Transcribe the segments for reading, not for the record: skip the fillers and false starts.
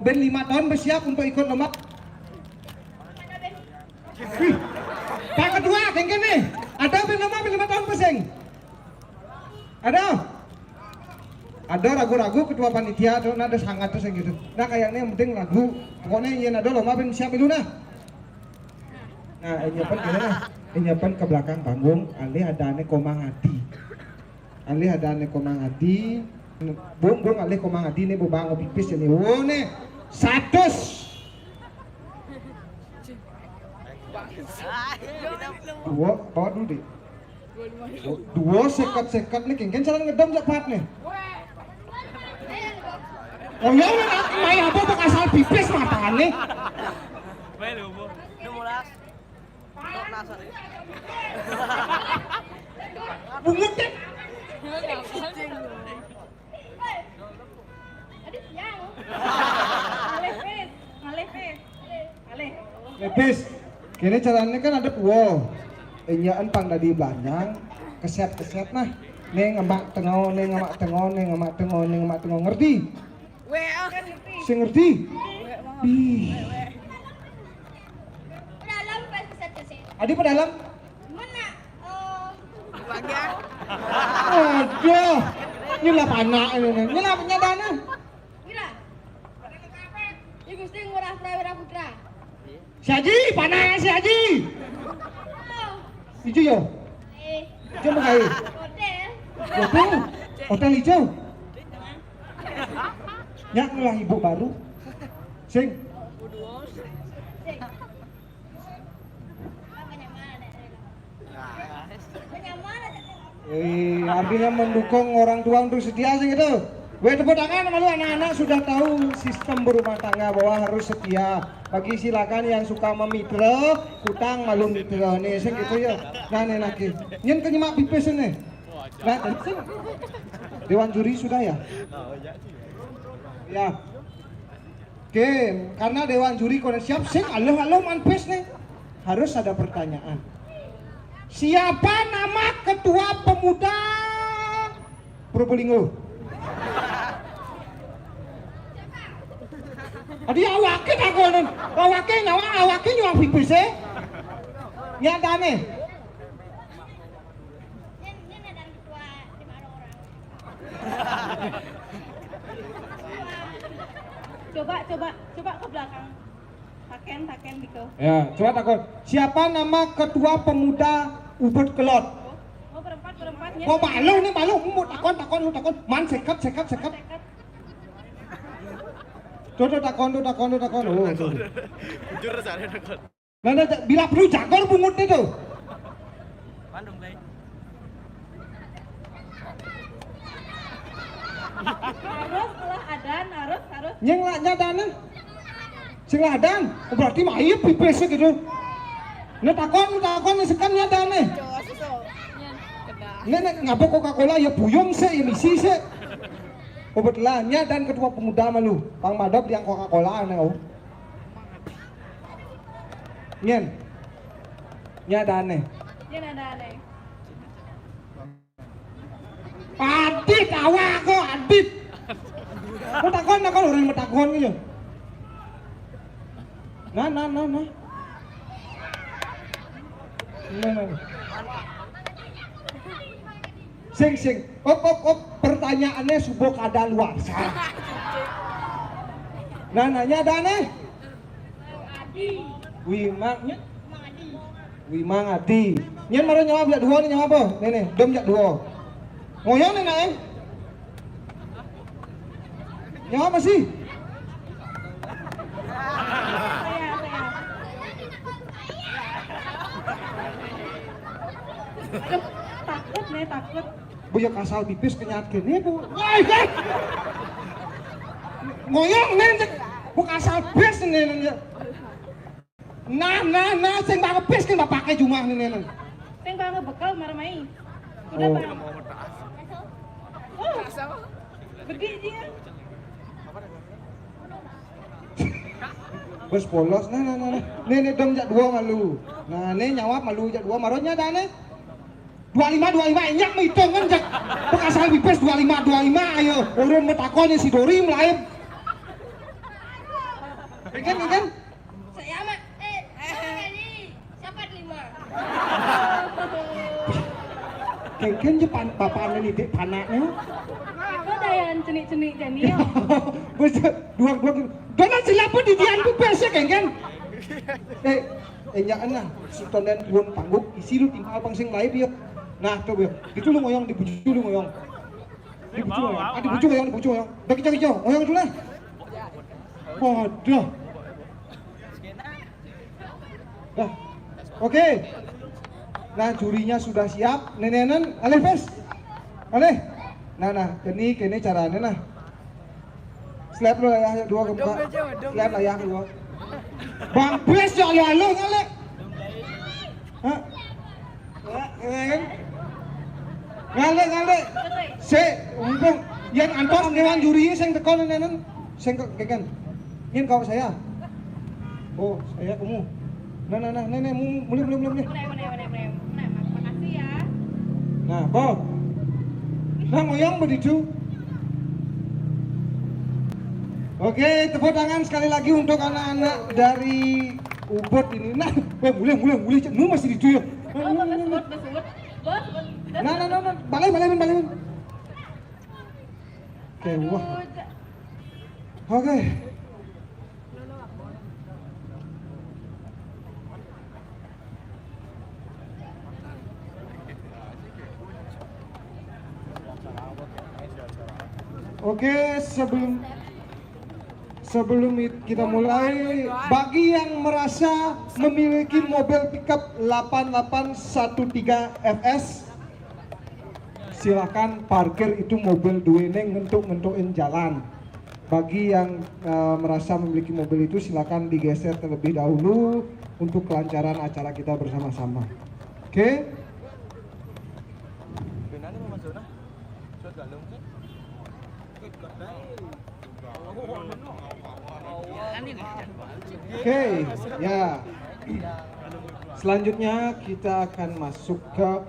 Ben 5 tahun bersiap untuk ikut lomba. Pak Ketua, kengken nih. Ada ben lomba ben 5 tahun pesing. Ada? Ada ragu-ragu ketua panitia tuh ada sangat tuh gitu. Nah kayaknya yang penting lagu. Pokoknya yang ada lomba ben siap dulu nah. Nah, nyiapin gimana? Nyiapin ke belakang panggung. Ali ada ane komang hati. Ali ada ane komang hati. Bung ali komang hati nih bubang pipis ini. Oh nih. 100. Dua, bawa dulu deh. Dua sekat nih, kengken cara ngedam cepat nih. Oh ya udah, main apa tuh asal pipis mata nih. Bungut deh. Lepis, kini caranya kan ada puo, enyaan pang dari belakang, keset nah, neng ngamak tengah, ngerti? Si ngerti? Pedalam pas keset. Adi pedalam? Mana? Bagian. Aduh, nyela panak ini, nyela penyadana. Gila. Ya Gusti ngurah prawira putra. Si Haji, panas si Haji. Hijau yo, hijau pakai. Hotel hijau. Nyak lah ibu baru. Sing. Artinya mendukung orang tua untuk setia sih gitu. Gue tepuk tangan sama lu anak-anak sudah tahu sistem berumah tangga bahwa harus setia. Bagi silakan yang suka memitra, utang malu mitra nih, sing gitu ya. Nah nih lagi, nyen kenyemak pipis nih. Nah, sing. Dewan juri sudah ya? Ya. Oke, karena dewan juri kono siap, sing aloh manpes nih. Harus ada pertanyaan. Siapa nama ketua pemuda Probolinggo? Adi awake takonan, awake nyawa pipis e. Nyatane. Nyen ada ketua 5 orang. Coba ke belakang. Taken gitu. Ya, coba takon. Siapa nama ketua pemuda Ubud Kelot? Oh, berempat. Kok malu, mau takon. Man sekat. Tuh takon. Oh, tuh. Jujur rasanya takon. Nah, bila perlu jagor bungutnya tuh. Bandung lagi. Harus lah adan, harus. Nyeng lah nyadana. Sing ladan, berarti mah iya pipis gitu. Nah takon sekan nyadana. Nek ngapa Coca-Cola ya buyung sih, emisi sih. Kebetulan dan ketua pemuda malu, Bang Madop yang Coca-Cola nih oh. Nyen aneh. Adit awak kok adit. Kau takon orang metakon gitu. Nah. Sing. Pertanyaannya subuh kada luar. Nah, nanya ada nih. Wimang Adi. Nyen maro nyawa jak dua nih nyawa apa? Nih, dom jak dua. Ngoyong nih naeng. Nyawa apa sih? Aduh, takut. Buya kasal pipis kenyat gini bu. Ngoyong nih, bu kasal pipis nih. Nah, sing banget pipis kan pakai cuma nih. Sing banget bekal marmai. Udah Oh. bang. Oh, gede dia. Bos polos, nah. Nih dom jak dua malu. Nah, nih nyawa malu jak dua maronya dah nih. 25 enyak menghitung kan jak bekas pipis 25 ayo urun metakon si Dori melayu Ikan. Saya mah ini siapa 5? Kengken je bapaan ini dek panaknya. Aku dayan cenik-cenik jani. Bos dua. Donan silapa di dianku pesek kengken. Enyak ana sutonden tuan pangguk isi lu tinggal bang sing live yuk. Nah, coba yuk. Itu lu ngoyong dibuju lu ngoyong. Dibuju ngoyong. Dah kicau. Ngoyong dulu lah. Waduh. Dah. Oke. Nah, jurinya sudah siap. Nenenan, aleh pes. Aleh. Nah, kene caranya nah. Slap lo ya, dua keempat. Slap lah ya, dua. Bang pes ya lo ngale. Hah? Ngale. Se, umpung yang antos ngewan juri sing teko nenenan. Sing keken. Yen kau saya. Oh, saya kamu. Nah, nenek mulai. Mulai. Makasih ya. Nah, Bob. Nah, ngoyong begitu. Oke, tepuk tangan sekali lagi untuk anak-anak dari Ubud ini. Nah, mulai. Nu masih di ya. Bos. Nah. Balik. Oke, wah. Oke. Oke, sebelum kita mulai, bagi yang merasa memiliki mobil pickup 8813 FS, silakan parkir itu mobil duene ngentuk-ngentukin jalan. Bagi yang merasa memiliki mobil itu silakan digeser terlebih dahulu untuk kelancaran acara kita bersama-sama. Oke? Oke, ya. Selanjutnya kita akan masuk ke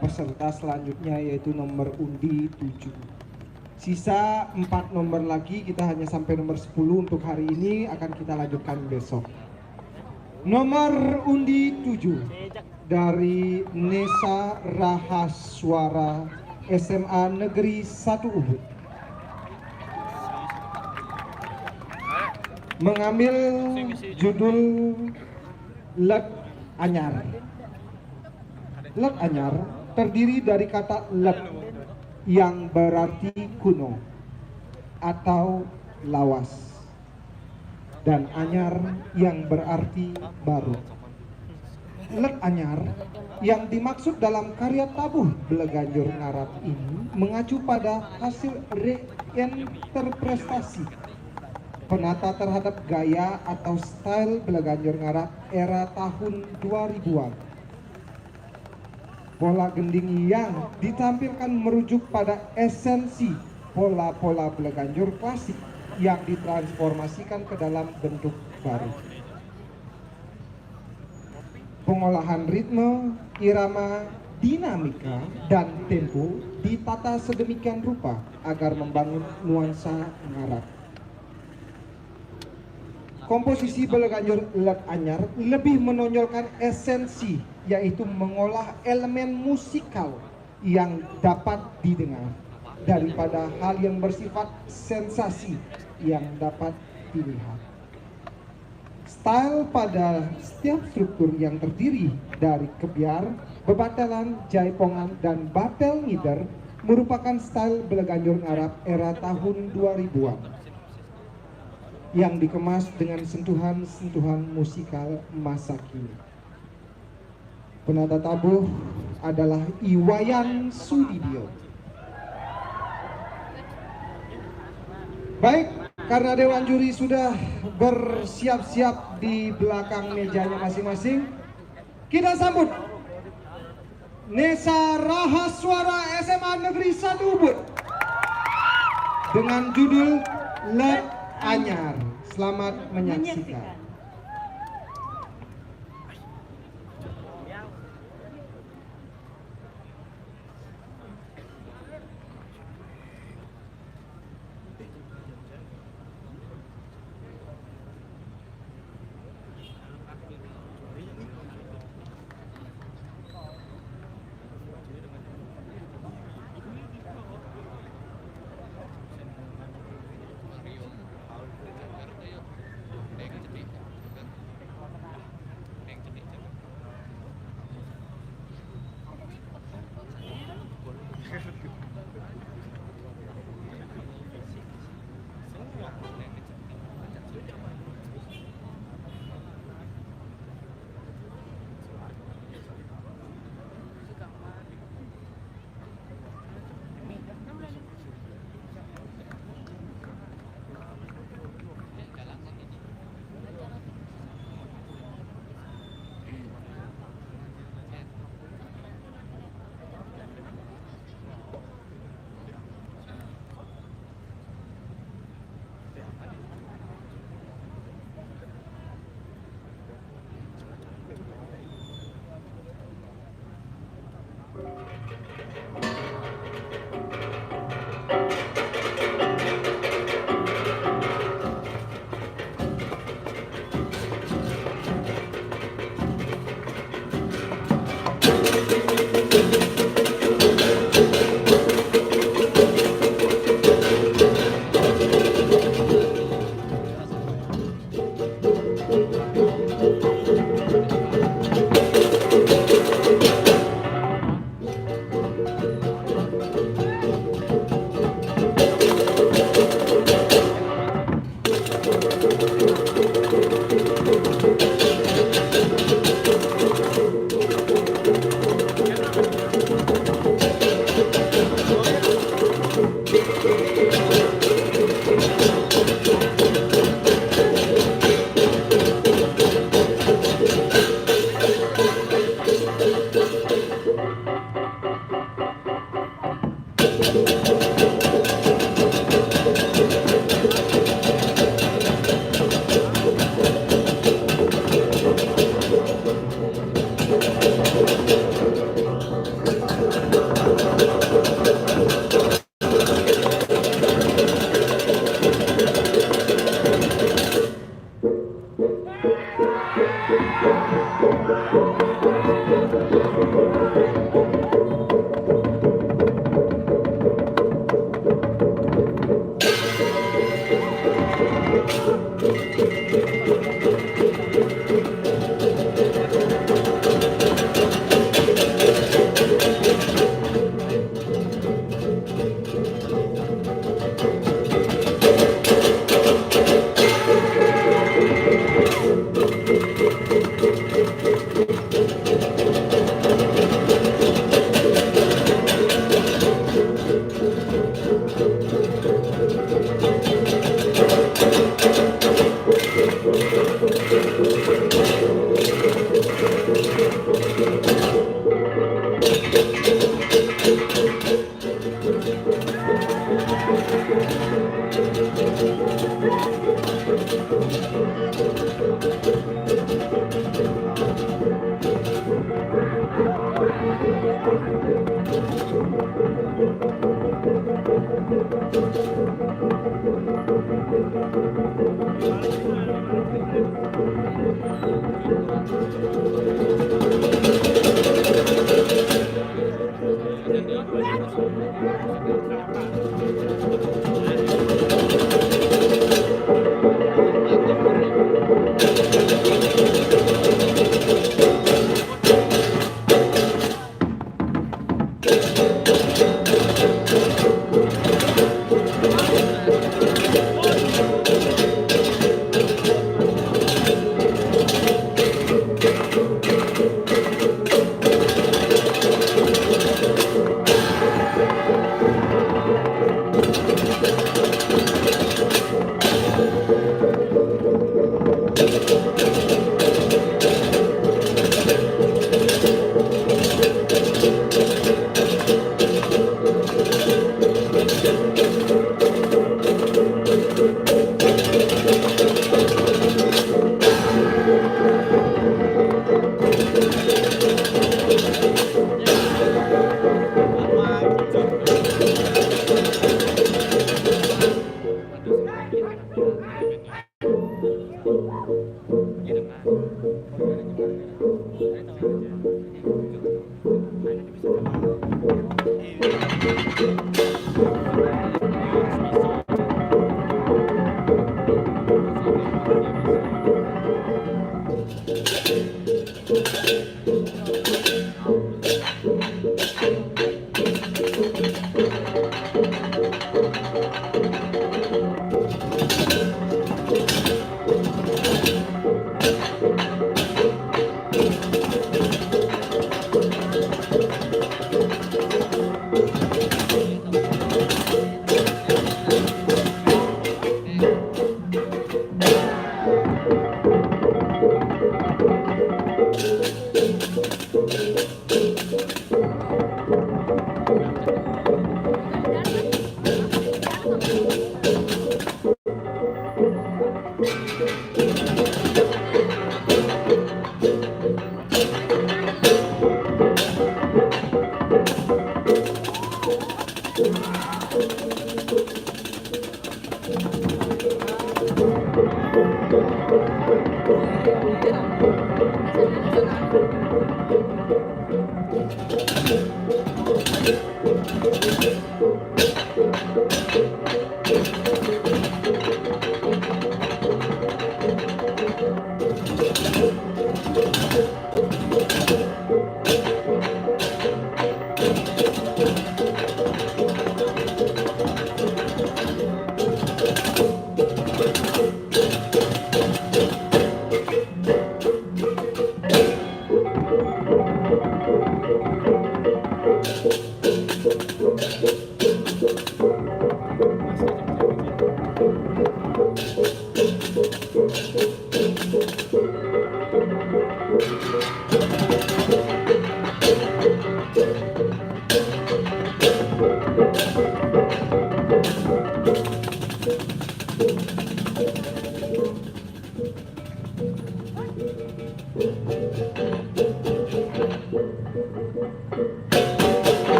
peserta selanjutnya, yaitu nomor undi 7. Sisa 4 nomor lagi, kita hanya sampai nomor 10 untuk hari ini, akan kita lanjutkan besok. Nomor undi 7 dari Nesa Rahaswara SMA Negeri 1 Ubud. Mengambil judul Let Anyar. Let Anyar terdiri dari kata let yang berarti kuno atau lawas, dan anyar yang berarti baru. Let Anyar yang dimaksud dalam karya tabuh Beleganjur Ngarap ini mengacu pada hasil reinterpretasi penata terhadap gaya atau style Beleganjur Ngarap era tahun 2000-an. Pola gending yang ditampilkan merujuk pada esensi pola-pola Beleganjur klasik yang ditransformasikan ke dalam bentuk baru. Pengolahan ritme, irama, dinamika, dan tempo ditata sedemikian rupa agar membangun nuansa ngarap. Komposisi Beleganjur Let Anyar lebih menonjolkan esensi, yaitu mengolah elemen musikal yang dapat didengar daripada hal yang bersifat sensasi yang dapat dilihat. Style pada setiap struktur yang terdiri dari kebiar, bebatelan, jaipongan, dan batel ngider merupakan style Beleganjur Ngarap era tahun 2000-an yang dikemas dengan sentuhan-sentuhan musikal masa kini. Penata tabuh adalah Iwayan Sudibyo. Baik, karena Dewan Juri sudah bersiap-siap di belakang mejanya masing-masing, kita sambut Nesa Rahaswara SMA Negeri 1 Ubud dengan judul Let Anyar. Selamat menyaksikan.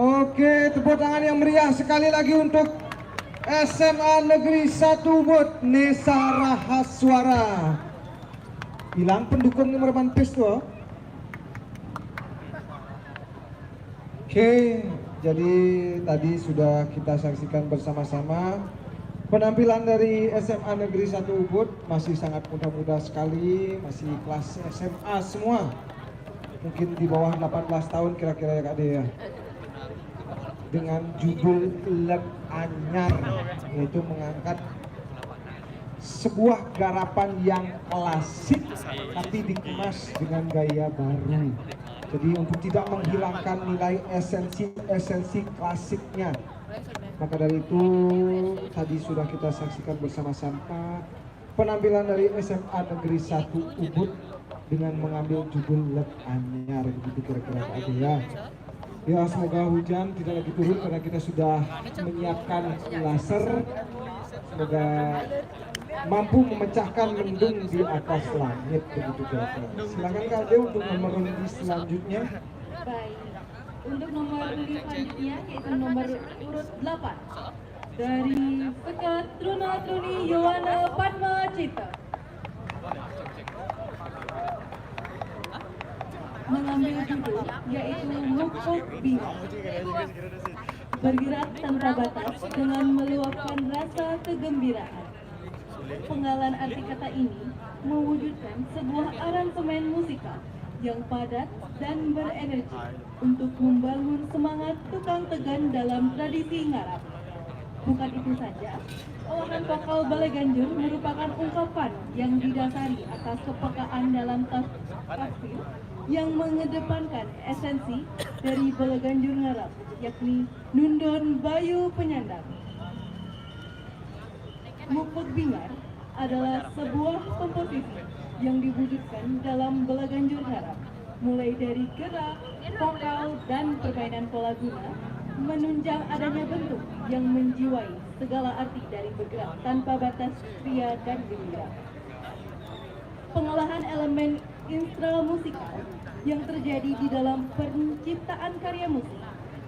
Oke, tepuk tangan yang meriah sekali lagi untuk SMA Negeri 1 Ubud Nesa Rahaswara. Hilang pendukung nomor Banpes tuh. Oke, jadi tadi sudah kita saksikan bersama-sama penampilan dari SMA Negeri 1 Ubud. Masih sangat muda-muda sekali, masih kelas SMA semua. Mungkin di bawah 18 tahun kira-kira ya Kak Dea. Dengan judul Lek Anyar, yaitu mengangkat sebuah garapan yang klasik tapi dikemas dengan gaya baru. Jadi untuk tidak menghilangkan nilai esensi klasiknya, maka dari itu tadi sudah kita saksikan bersama-sama penampilan dari SMA Negeri 1 Ubud dengan mengambil judul Lek Anyar, begitu kira-kira Pak Ade ya. Ya, semoga hujan tidak lagi turun karena kita sudah menyiapkan laser. Semoga mampu memecahkan mendung di atas langit, begitu kira-kira. Silakan Kak Ade untuk nomor undi selanjutnya. Baik. Untuk nomor undi selanjutnya yaitu nomor urut 8 dari Pekat Truna Truni Yowana Padma Cita. mengambil judul yaitu Mukbang Bingar. Bergerak tanpa batas dengan meluapkan rasa kegembiraan. Penggalan arti kata ini mewujudkan sebuah aransemen musikal yang padat dan berenergi untuk membangun semangat tukang tegan dalam tradisi ngarap. Bukan itu saja, olahan vokal Balai Ganjur merupakan ungkapan yang didasari atas kepekaan dalam tafsir yang mengedepankan esensi dari Balai Ganjur ngarap, yakni Nundon Bayu Penyandang. Mukbang Bingar adalah sebuah komposisi yang diwujudkan dalam Balai Ganjur ngarap, mulai dari gerak, vokal, dan permainan pola guna, menunjang adanya bentuk yang menjiwai segala arti dari bergerak tanpa batas pria dan gembira. Pengolahan elemen instrumental musikal yang terjadi di dalam penciptaan karya musik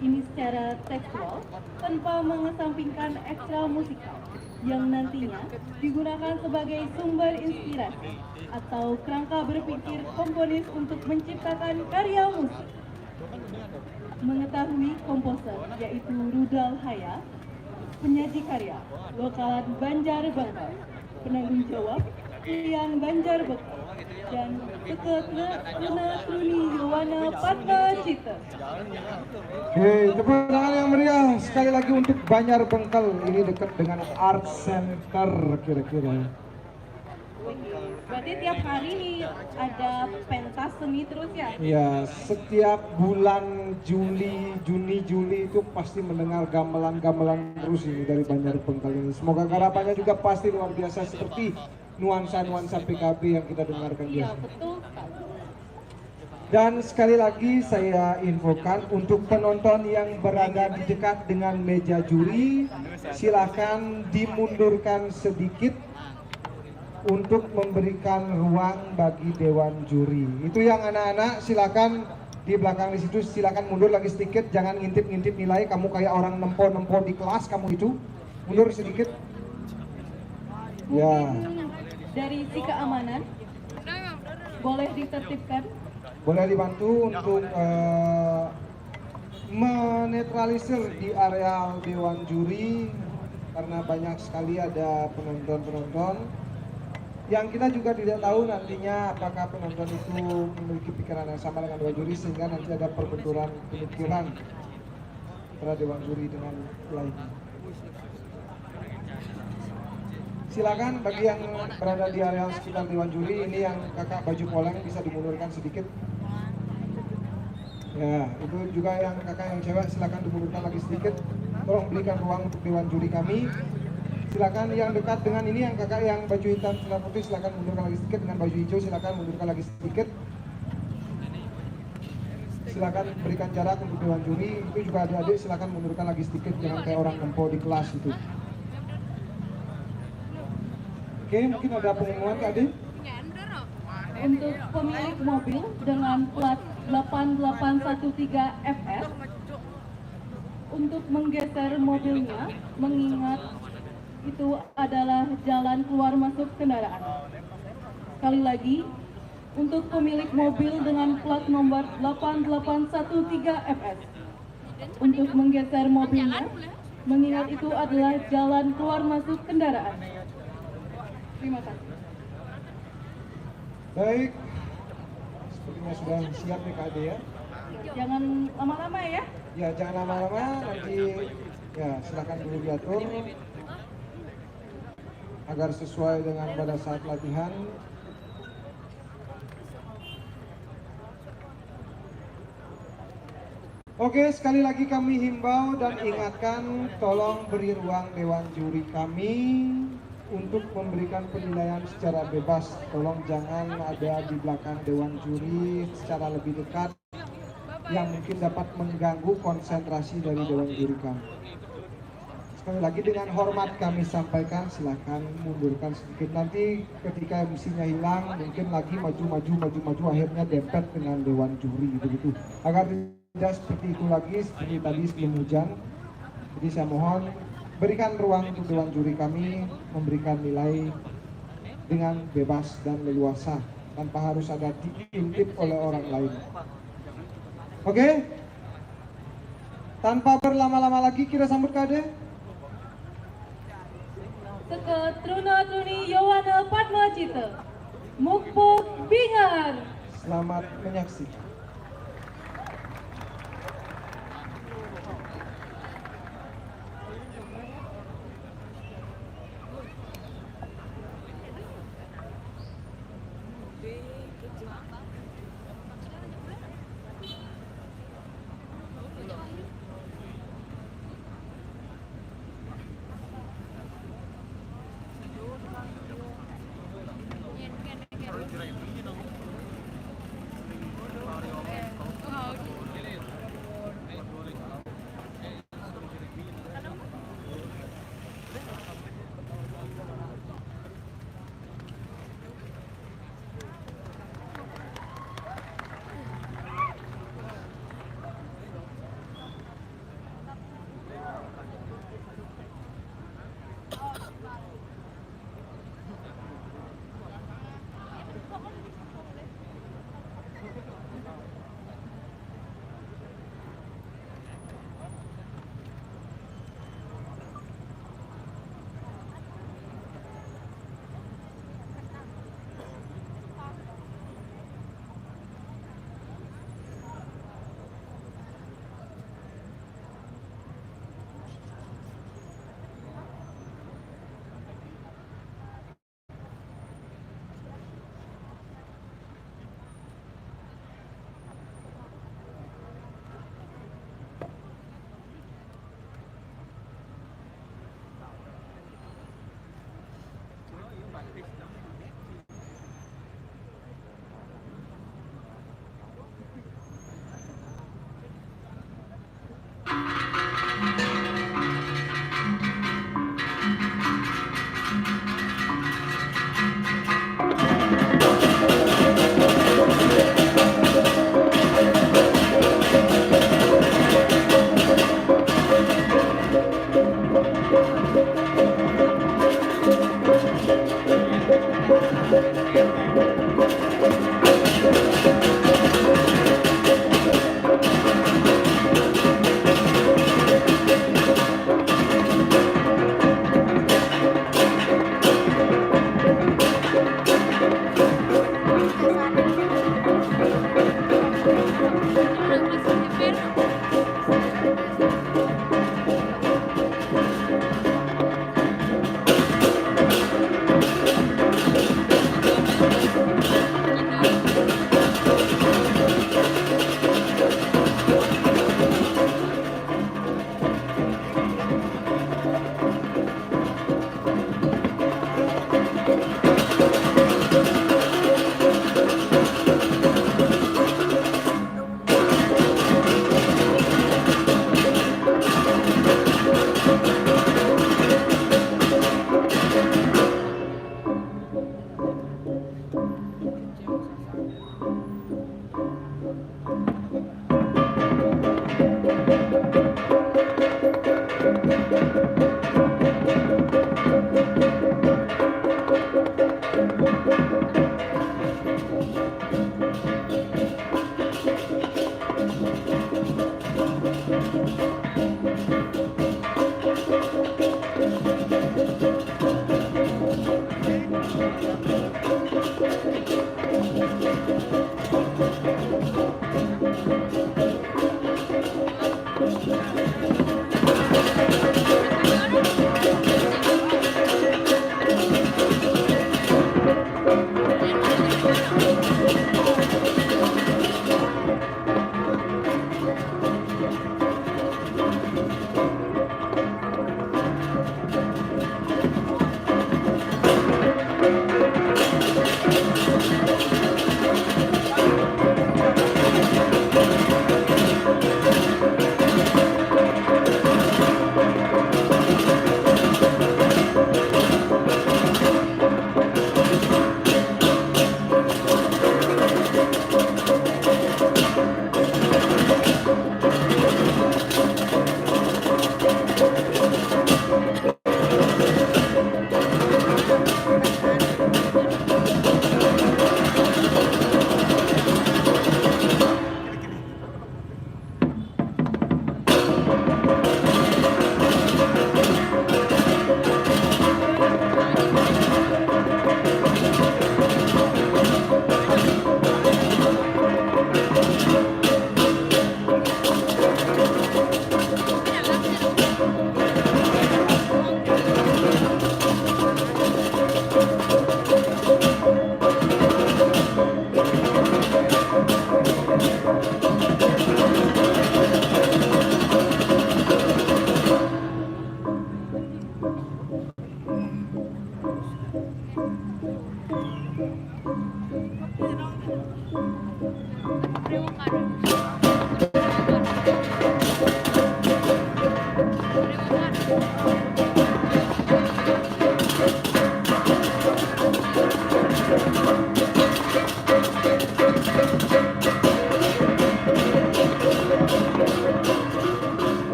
ini secara tekstual tanpa mengesampingkan ekstra musikal yang nantinya digunakan sebagai sumber inspirasi atau kerangka berpikir komponis untuk menciptakan karya musik. Mengetahui komposer yaitu Rudal Haya, penyaji karya lokalan Banjar Bangka, penanggung jawab Ian Banjar Bangka, dan Seketruna Truni Yowana Patma Cita. Oke, tepuk tangan yang meriah sekali lagi untuk Banjar Bengkel. Ini dekat dengan Art Center kira-kira. Berarti tiap hari nih ada pentas seni terus ya? Ya, setiap bulan Juni, Juli itu pasti mendengar gamelan-gamelan terus ini dari Banjar Bengkel ini. Semoga garapannya juga pasti luar biasa seperti nuansa-nuansa PKB yang kita dengarkan Iya, biasa. betul sekali. Dan sekali lagi saya infokan untuk penonton yang berada di dekat dengan meja juri, silakan dimundurkan sedikit untuk memberikan ruang bagi dewan juri. Itu yang anak-anak silakan di belakang di situ, silakan mundur lagi sedikit, jangan ngintip-ngintip nilai. Kamu kayak orang nempo-nempo di kelas kamu itu. Mundur sedikit. Ya. Dari si keamanan boleh ditertibkan. Boleh dibantu untuk menetralisir di area dewan juri karena banyak sekali ada penonton-penonton yang kita juga tidak tahu nantinya apakah penonton itu memiliki pikiran yang sama dengan dewan juri sehingga nanti ada perbenturan pemikiran antara dewan juri dengan lainnya. Silakan bagi yang berada di area sekitar dewan juri, ini yang kakak baju poleng bisa dimundurkan sedikit. Ya, itu juga yang kakak yang cewek silakan dimundurkan lagi sedikit. Tolong berikan ruang untuk dewan juri kami. Silakan yang dekat dengan ini, yang kakak yang baju hitam celana putih silakan mundurkan lagi sedikit, dengan baju hijau silakan mundurkan lagi sedikit. Silakan berikan jarak untuk dewan juri. Itu juga adik-adik silakan mundurkan lagi sedikit, jangan kayak orang nempo di kelas itu. Oke, mungkin ada pengumuman Kak Ade? Untuk pemilik mobil dengan plat 8813 FS untuk menggeser mobilnya, mengingat itu adalah jalan keluar masuk kendaraan. Sekali lagi, untuk pemilik mobil dengan plat nomor 8813 FS untuk menggeser mobilnya, mengingat itu adalah jalan keluar masuk kendaraan. Terima kasih. Baik, sepertinya sudah siap nih Kak Ade ya. Jangan lama-lama ya. Ya, jangan lama-lama, nanti ya silakan dulu diatur agar sesuai dengan pada saat latihan. Oke, sekali lagi kami himbau dan ingatkan, tolong beri ruang dewan juri kami untuk memberikan penilaian secara bebas. Tolong jangan ada di belakang dewan juri secara lebih dekat yang mungkin dapat mengganggu konsentrasi dari dewan juri kami. Sekali lagi dengan hormat kami sampaikan, silakan mundurkan sedikit. Nanti ketika emosinya hilang, mungkin lagi maju akhirnya dempet dengan dewan juri begitu. Agar tidak seperti itu lagi, seperti tadi sebelum hujan. Jadi saya mohon berikan ruang untuk dewan juri kami memberikan nilai dengan bebas dan leluasa tanpa harus ada diintip oleh orang lain. Oke? Tanpa berlama-lama lagi kita sambut Kade. Seke Truna Truni Yowana Padmacita, Mukpok Bingar. Selamat menyaksikan.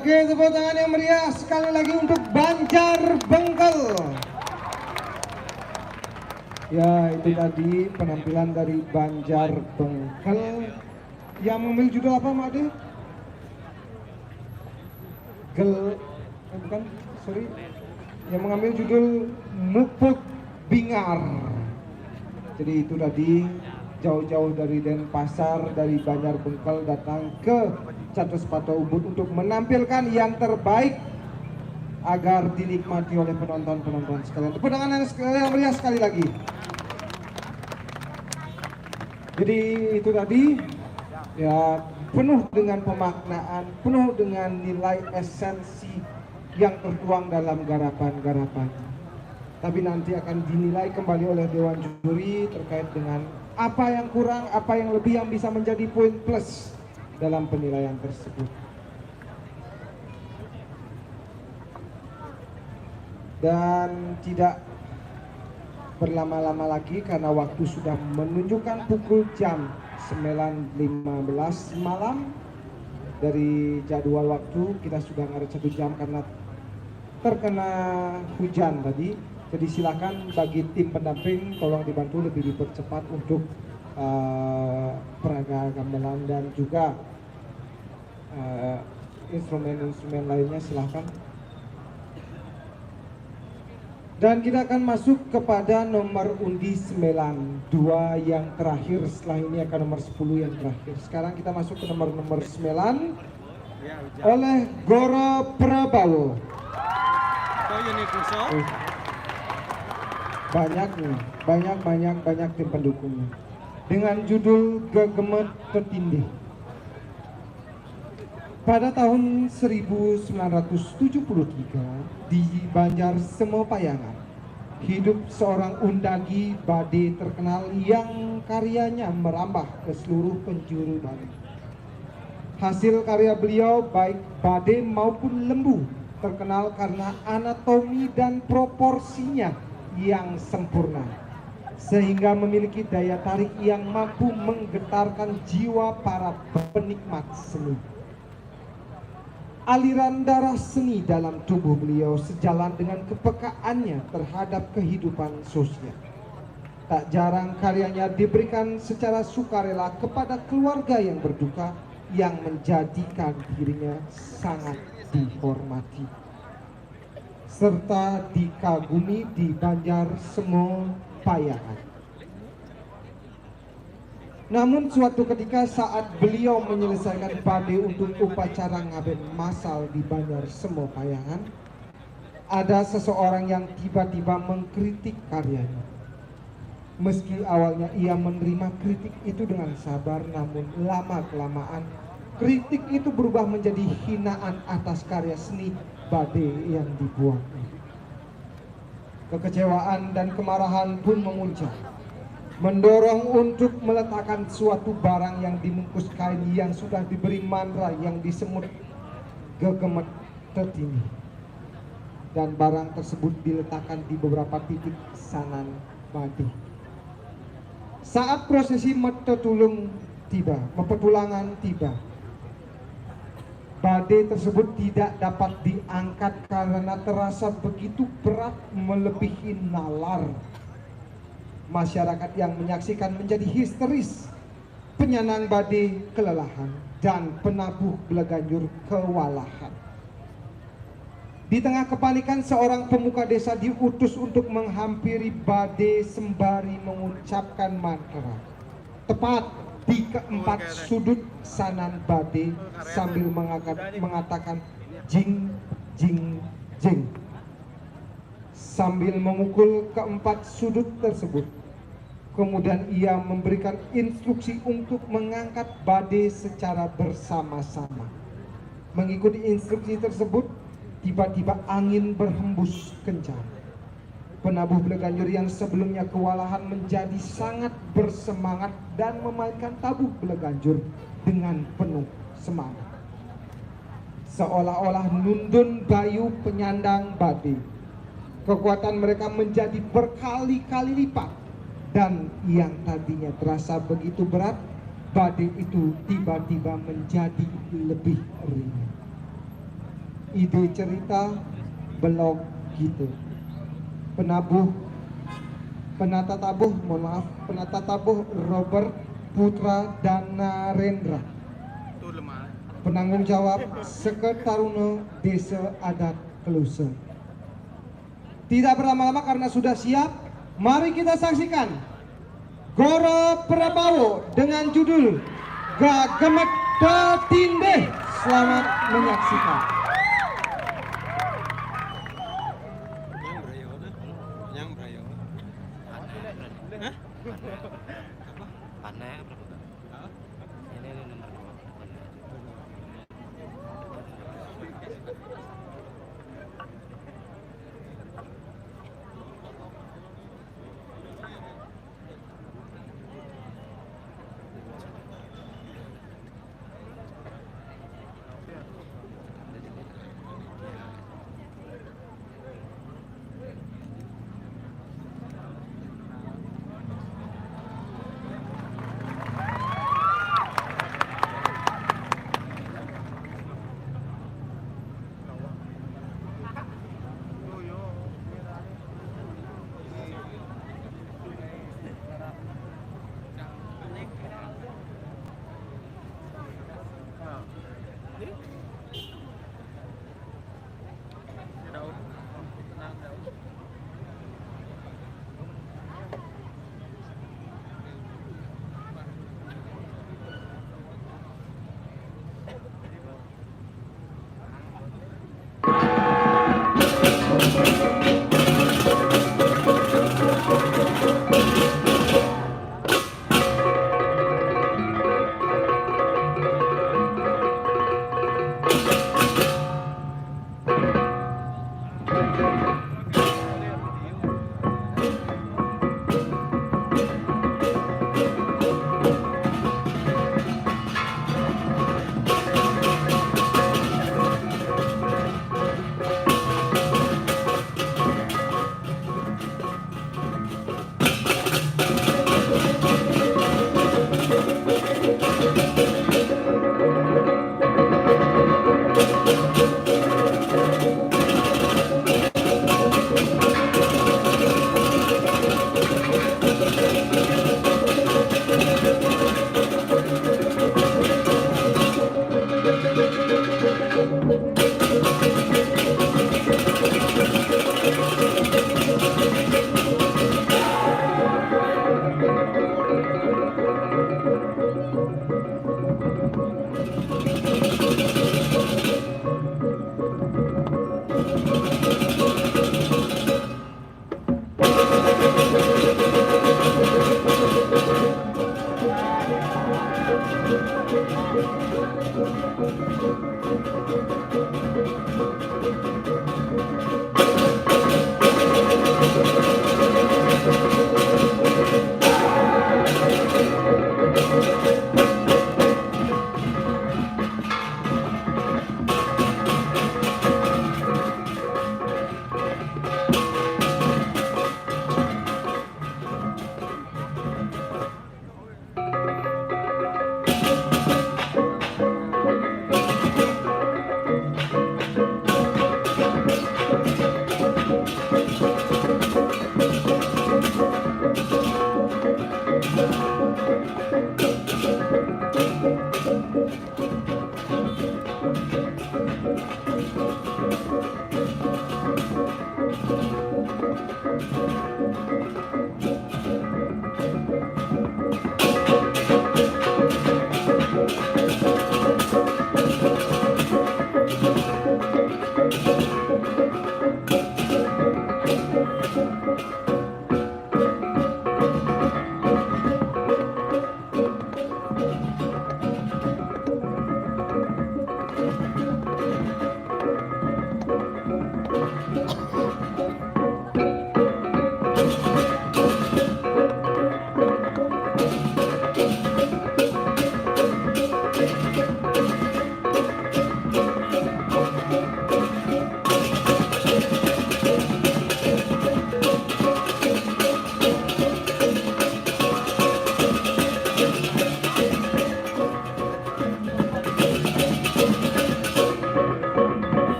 Oke, tepuk tangan yang meriah sekali lagi untuk Banjar Bengkel. Ya, itu tadi penampilan dari Banjar Bengkel yang mengambil judul apa, Mak Ade? Bukan, sorry. Yang mengambil judul Muput Bingar. Jadi itu tadi jauh-jauh dari Denpasar, dari Banjar Bengkel datang ke Catus Pato Ubud untuk menampilkan yang terbaik agar dinikmati oleh penonton-penonton sekalian. Tepuk tangan yang meriah sekali lagi. Jadi itu tadi ya penuh dengan pemaknaan, penuh dengan nilai esensi yang tertuang dalam garapan-garapan. Tapi nanti akan dinilai kembali oleh Dewan Juri terkait dengan apa yang kurang, apa yang lebih yang bisa menjadi poin plus dalam penilaian tersebut. Dan tidak berlama-lama lagi karena waktu sudah menunjukkan pukul jam 9.15 malam. Dari jadwal waktu kita sudah ngaret 1 jam karena terkena hujan tadi. Jadi silakan bagi tim pendamping tolong dibantu lebih dipercepat untuk peraga gamelan dan juga instrumen-instrumen lainnya, silahkan. Dan kita akan masuk kepada nomor undi 92 yang terakhir. Setelah ini akan nomor 10 yang terakhir. Sekarang kita masuk ke nomor 9 oleh Goro Prabowo. Banyak tim pendukungnya. Dengan judul Gegemet Tetindih. Pada tahun 1973 di Banjar Semo Payangan hidup seorang undagi Bade terkenal yang karyanya merambah ke seluruh penjuru Bali. Hasil karya beliau baik Bade maupun lembu terkenal karena anatomi dan proporsinya yang sempurna sehingga memiliki daya tarik yang mampu menggetarkan jiwa para penikmat seni. Aliran darah seni dalam tubuh beliau sejalan dengan kepekaannya terhadap kehidupan sosial. Tak jarang karyanya diberikan secara sukarela kepada keluarga yang berduka yang menjadikan dirinya sangat dihormati serta dikagumi di Banjar Semo Payangan. Namun suatu ketika saat beliau menyelesaikan Bade untuk upacara ngaben masal di Banjar Semo Payangan, ada seseorang yang tiba-tiba mengkritik karyanya. Meski awalnya ia menerima kritik itu dengan sabar, namun lama-kelamaan kritik itu berubah menjadi hinaan atas karya seni Bade yang dibuatnya. Kekecewaan dan kemarahan pun memuncak, mendorong untuk meletakkan suatu barang yang dibungkus kain yang sudah diberi mantra yang disemut Gegemet Tetindih, dan barang tersebut diletakkan di beberapa titik sanan Bade. Saat prosesi petulangan tiba, Bade tersebut tidak dapat diangkat karena terasa begitu berat melebihi nalar. Masyarakat yang menyaksikan menjadi histeris, penyanang Bade kelelahan dan penabuh Belaganjur kewalahan. Di tengah kepanikan, seorang pemuka desa diutus untuk menghampiri Bade sembari mengucapkan mantra tepat di keempat sudut sanan Bade sambil mengatakan jing jing jing. Sambil memukul keempat sudut tersebut, kemudian ia memberikan instruksi untuk mengangkat Bade secara bersama-sama. Mengikuti instruksi tersebut, tiba-tiba angin berhembus kencang. Penabuh Belaganjur yang sebelumnya kewalahan menjadi sangat bersemangat dan memainkan tabuh Belaganjur dengan penuh semangat. Seolah-olah nundun bayu penyandang Bade. Kekuatan mereka menjadi berkali-kali lipat, dan yang tadinya terasa begitu berat, Bade itu tiba-tiba menjadi lebih ringan. ide cerita blog gitu. Penata tabuh Robert Putra Danarendra. Tuh lemah. Penanggung jawab Sekretaruno Desa Adat Keluse. Tidak berlama-lama karena sudah siap, mari kita saksikan Goro Prabowo dengan judul Gagemet Datindeh. Selamat menyaksikan. Yang brayo. Hah? Panai berapa? Ini nomor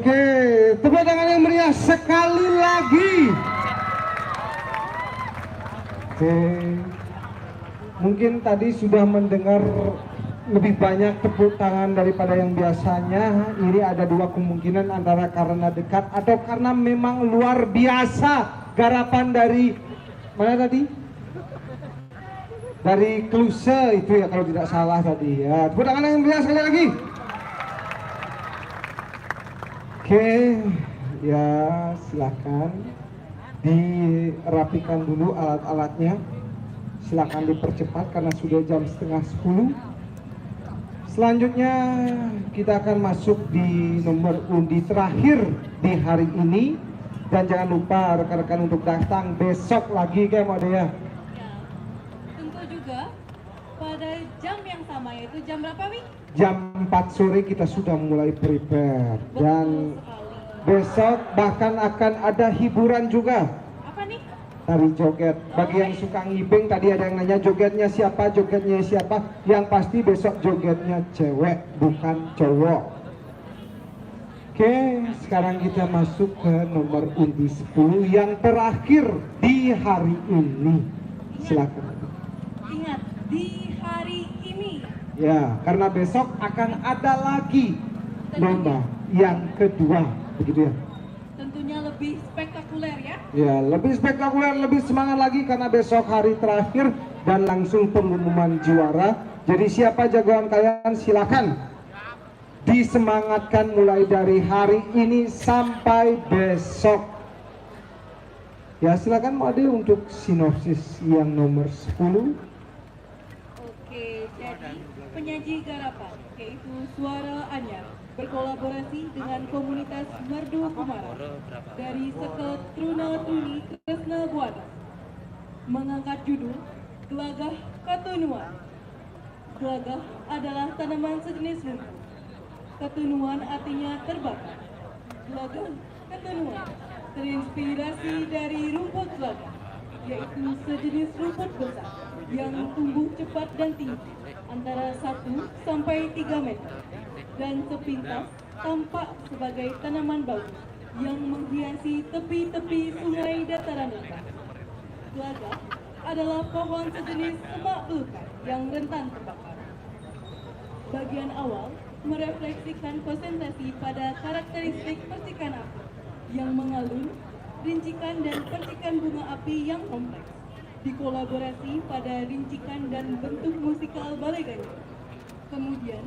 Oke, tepuk tangan yang meriah sekali lagi. Oke, mungkin tadi sudah mendengar lebih banyak tepuk tangan daripada yang biasanya. Ini ada dua kemungkinan, antara karena dekat atau karena memang luar biasa garapan dari mana tadi? Dari Kluse itu ya kalau tidak salah tadi ya. Tepuk tangan yang meriah sekali lagi. Oke, ya silakan dirapikan dulu alat-alatnya. Silakan dipercepat karena sudah jam setengah 10. Selanjutnya kita akan masuk di nomor undi terakhir di hari ini. Dan jangan lupa rekan-rekan untuk datang besok lagi kayak mau ya. Ya, tentu juga pada jam yang sama, yaitu jam berapa, Wi? Jam 4 sore kita sudah mulai prepare. Dan Betul sekali. besok bahkan akan ada hiburan juga. Apa nih? Tari joget. Bagi yang suka ngibing, tadi ada yang nanya jogetnya siapa, jogetnya siapa. Yang pasti besok jogetnya cewek, bukan cowok. Oke, sekarang kita masuk ke nomor undi 10 yang terakhir di hari ini. Silakan. Ingat, di hari ini. Ya, karena besok akan ada lagi lomba yang kedua, begitu ya. Tentunya lebih spektakuler ya. Ya, lebih spektakuler, lebih semangat lagi karena besok hari terakhir dan langsung pengumuman juara. Jadi siapa jagoan kalian silakan disemangatkan mulai dari hari ini sampai besok. Ya, silakan Made untuk sinopsis yang nomor 10. Oke, jadi penyaji garapan yaitu Suara Anyar berkolaborasi dengan komunitas Merdu Kumara dari Seket Truna Tuni Kresna Buana mengangkat judul Gelagah Katunuan. Gelagah adalah tanaman sejenis rumput. Katunuan artinya terbakar. Gelagah Katunuan terinspirasi dari rumput gelagah, yaitu sejenis rumput besar yang tumbuh cepat dan tinggi antara 1 sampai 3 meter dan sepintas tampak sebagai tanaman bagus yang menghiasi tepi-tepi sungai dataran rendah. Gelagah adalah pohon sejenis semak belukar yang rentan terbakar. Bagian awal merefleksikan konsentrasi pada karakteristik percikan api yang mengalun, rincikan dan percikan bunga api yang kompleks, dikolaborasi pada rincikan dan bentuk musikal balai ganja. Kemudian,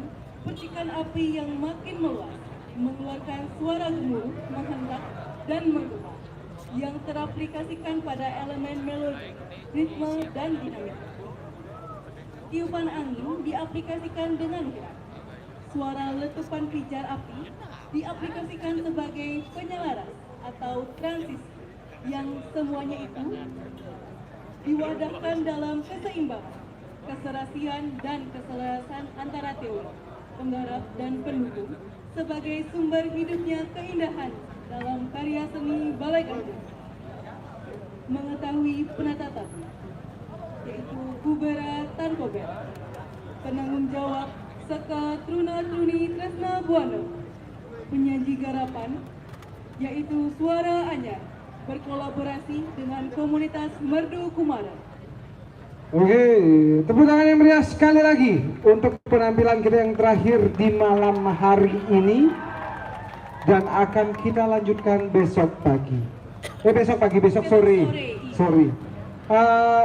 percikan api yang makin meluas, mengeluarkan suara gemuruh, menghentak, dan menggema, yang teraplikasikan pada elemen melodi, ritme, dan dinamika. Tiupan angin diaplikasikan dengan gerak. Suara letupan pijar api diaplikasikan sebagai penyelaras atau transisi, yang semuanya itu diwadahkan dalam keseimbangan, keserasian, dan keselarasan antara teori, penggarap, dan pendukung sebagai sumber hidupnya keindahan dalam karya seni balai ganja. Mengetahui penata tata, yaitu Kubera Tankober, penanggung jawab Seka Truna Truni Tresna Buana, penyaji garapan yaitu Suara Anyar berkolaborasi dengan komunitas Merdu Kumara. Oke, tepuk tangan yang meriah sekali lagi untuk penampilan kita yang terakhir di malam hari ini, dan akan kita lanjutkan besok pagi. Besok sore.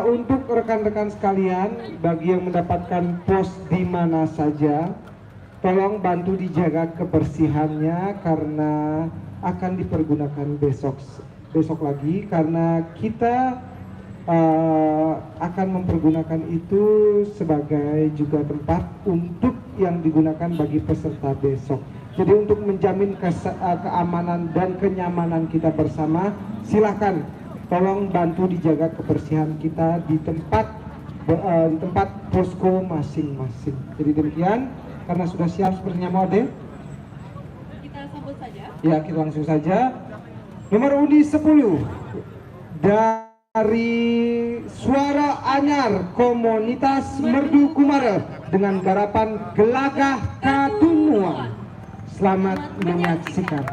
Untuk rekan-rekan sekalian, bagi yang mendapatkan pos di mana saja, tolong bantu dijaga kebersihannya karena akan dipergunakan besok lagi, karena kita akan mempergunakan itu sebagai juga tempat untuk yang digunakan bagi peserta besok. Jadi untuk menjamin keamanan dan kenyamanan kita bersama, silakan tolong bantu dijaga kebersihan kita di tempat posko masing-masing. Jadi demikian, karena sudah siap sepertinya Mode. Kita sambut saja. Ya, kita langsung saja. Nomor undi 10 dari Suara Anyar Komunitas Merdu Kumara dengan garapan Gelagah Katunuan. Selamat menyaksikan.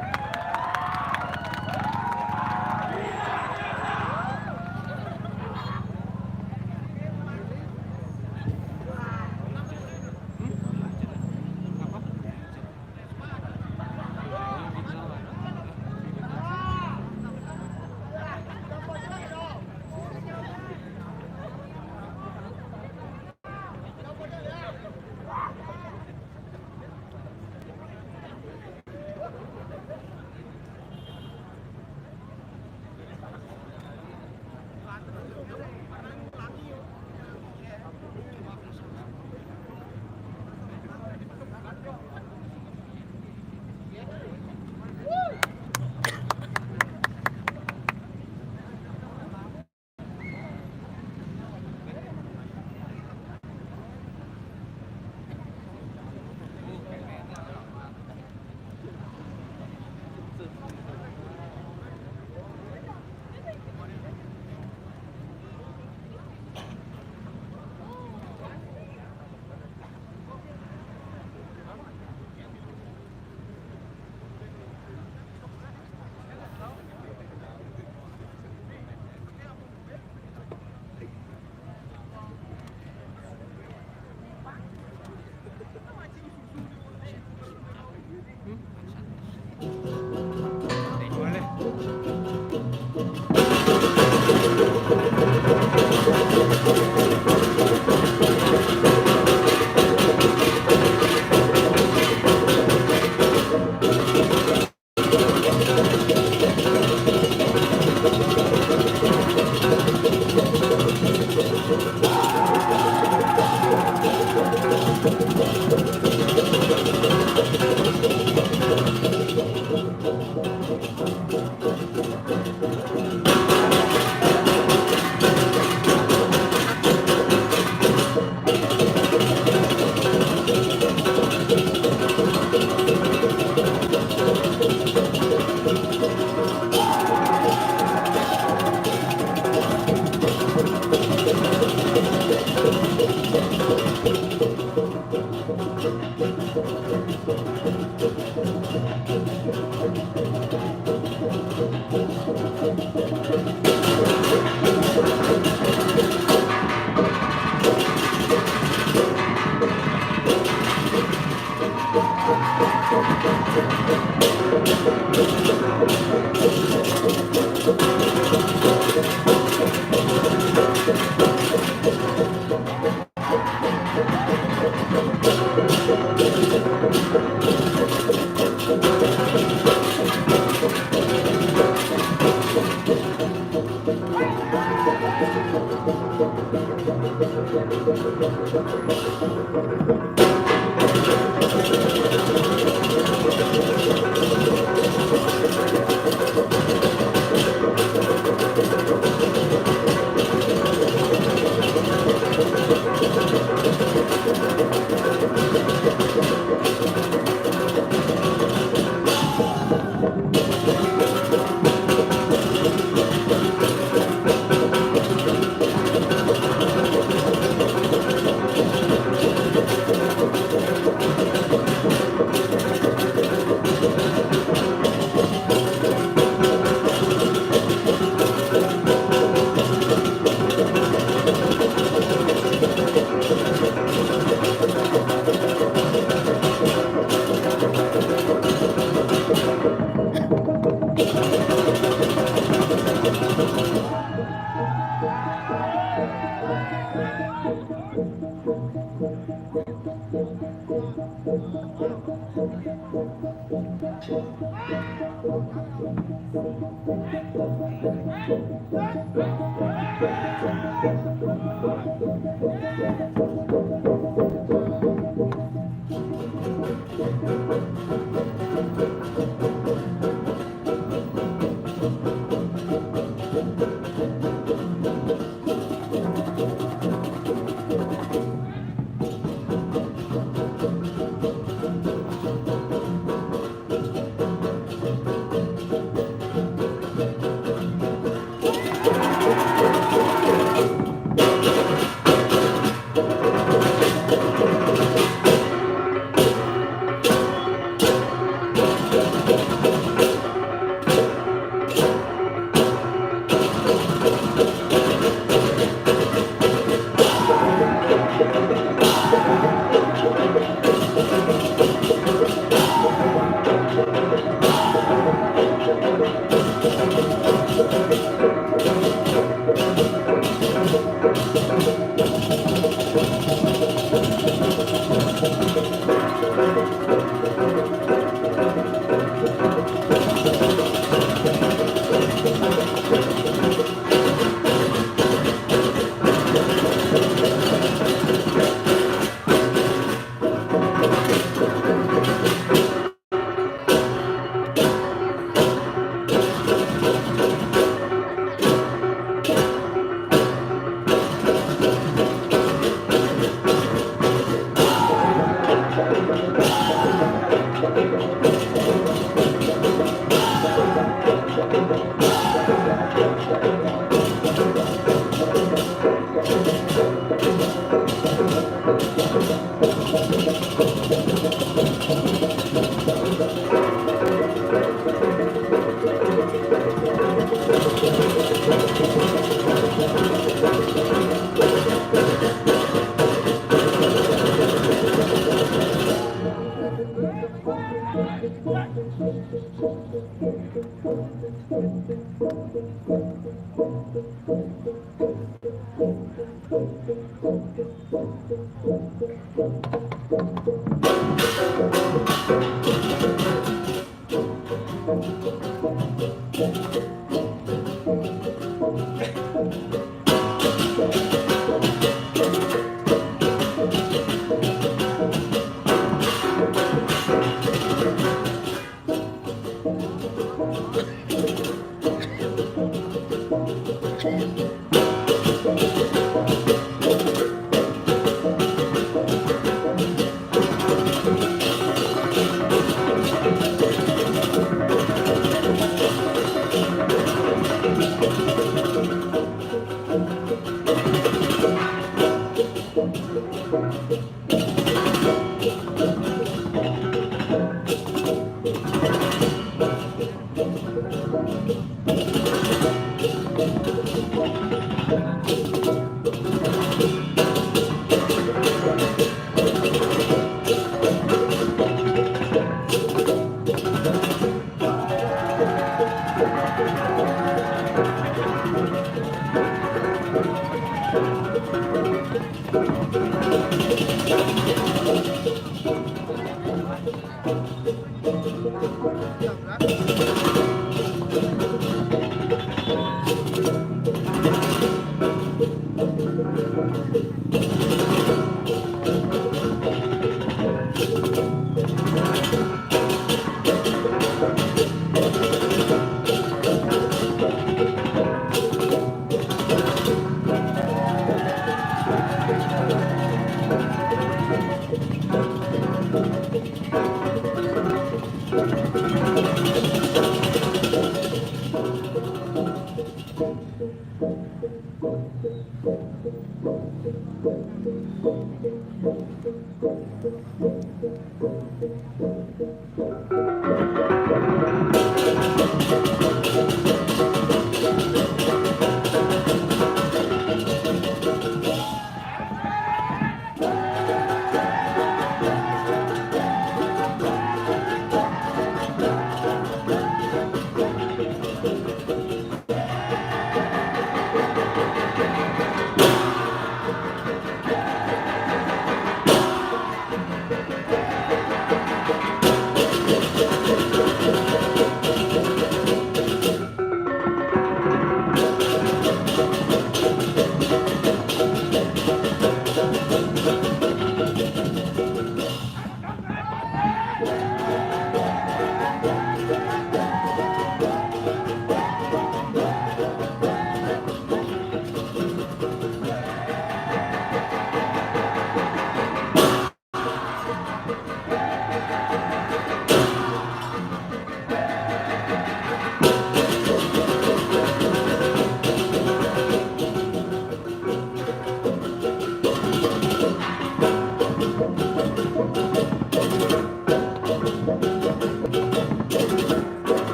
Jadi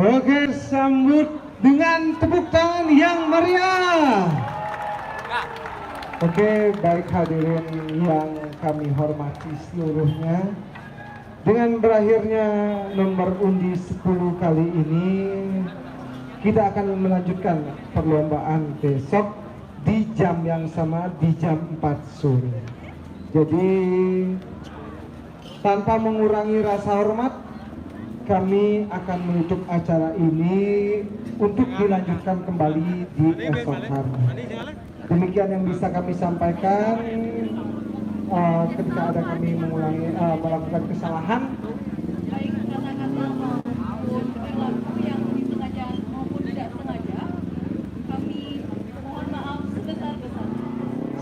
Oke, sambut dengan tepuk tangan yang meriah. Oke, baik hadirin yang kami hormati seluruhnya. Dengan berakhirnya nomor undi 10 kali ini, kita akan melanjutkan perlombaan besok di jam yang sama, di jam 4 sore. Jadi, tanpa mengurangi rasa hormat, kami akan menutup acara ini untuk dilanjutkan kembali di esok hari. Demikian yang bisa kami sampaikan. Ketika ada kami melakukan kesalahan, baik kata-kata maupun perilaku yang disengaja maupun tidak sengaja, kami mohon maaf sebesar-besarnya.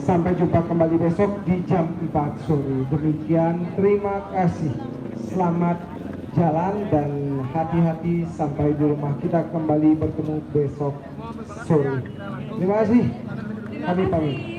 sampai jumpa kembali besok di jam 4 sore. Demikian, terima kasih. Selamat jalan dan hati-hati sampai di rumah. Kita kembali bertemu besok sore. Terima kasih. Kami pamit.